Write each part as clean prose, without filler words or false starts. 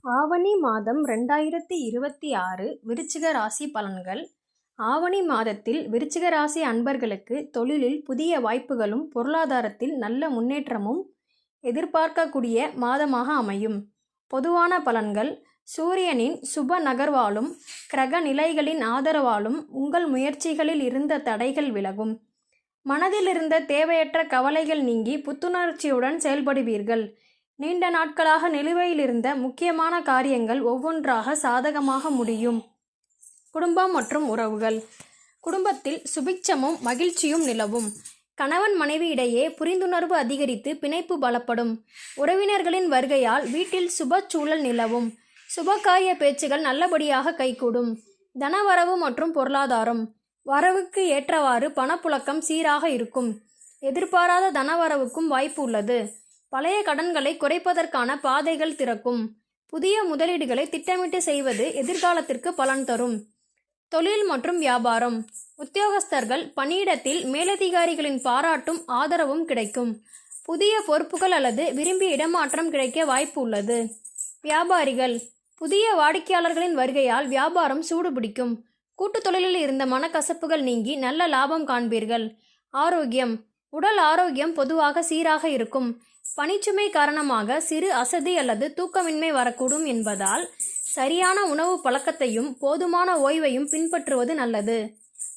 ஆவணி மாதம் 2026 விருச்சிக ராசி பலன்கள். ஆவணி மாதத்தில் விருச்சிக ராசி அன்பர்களுக்கு தொழிலில் புதிய வாய்ப்புகளும் பொருளாதாரத்தில் நல்ல முன்னேற்றமும் எதிர்பார்க்கக்கூடிய மாதமாக அமையும். பொதுவான பலன்கள். சூரியனின் சுப நகர்வாலும் கிரக நிலைகளின் ஆதரவாலும் உங்கள் முயற்சிகளில் இருந்த தடைகள் விலகும். மனதில் இருந்த தேவையற்ற கவலைகள் நீங்கி புத்துணர்ச்சியுடன் செயல்படுவீர்கள். நீண்ட நாட்களாக நிலுவையில் இருந்த முக்கியமான காரியங்கள் ஒவ்வொன்றாக சாதகமாக முடியும். குடும்பம் மற்றும் உறவுகள். குடும்பத்தில் சுபிட்சமும் மகிழ்ச்சியும் நிலவும். கணவன் மனைவி இடையே புரிந்துணர்வு அதிகரித்து பிணைப்பு பலப்படும். உறவினர்களின் வருகையால் வீட்டில் சுப சூழல் நிலவும். சுபகாரிய பேச்சுகள் நல்லபடியாக கைகூடும். தனவரவு மற்றும் பொருளாதாரம். வரவுக்கு ஏற்றவாறு பணப்புழக்கம் சீராக இருக்கும். எதிர்பாராத தனவரவுக்கும் வாய்ப்பு உள்ளது. பழைய கடன்களை குறைப்பதற்கான பாதைகள் திறக்கும். புதிய முதலீடுகளை திட்டமிட்டு செய்வது எதிர்காலத்திற்கு பலன் தரும். தொழில் மற்றும் வியாபாரம். உத்தியோகஸ்தர்கள் பணியிடத்தில் மேலதிகாரிகளின் பாராட்டும் ஆதரவும் கிடைக்கும். புதிய பொறுப்புகள் அல்லது விரும்பிய இடமாற்றம் கிடைக்க வாய்ப்பு உள்ளது. வியாபாரிகள். புதிய வாடிக்கையாளர்களின் வருகையால் வியாபாரம் சூடுபிடிக்கும். கூட்டு தொழிலில் இருந்த மனக்கசப்புகள் நீங்கி நல்ல லாபம் காண்பீர்கள். ஆரோக்கியம். உடல் ஆரோக்கியம் பொதுவாக சீராக இருக்கும். பணிச்சுமை காரணமாக சிறு அசதி அல்லது தூக்கமின்மை வரக்கூடும் என்பதால் சரியான உணவு பழக்கத்தையும் போதுமான ஓய்வையும் பின்பற்றுவது நல்லது.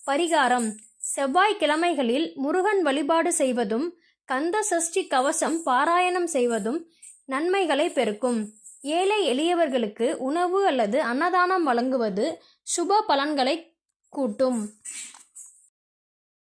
பரிகாரம். செவ்வாய்க்கிழமைகளில் முருகன் வழிபாடு செய்வதும் கந்த சஷ்டி கவசம் பாராயணம் செய்வதும் நன்மைகளை பெருக்கும். ஏழை எளியவர்களுக்கு உணவு அல்லது அன்னதானம் வழங்குவது சுப பலன்களை கூட்டும்.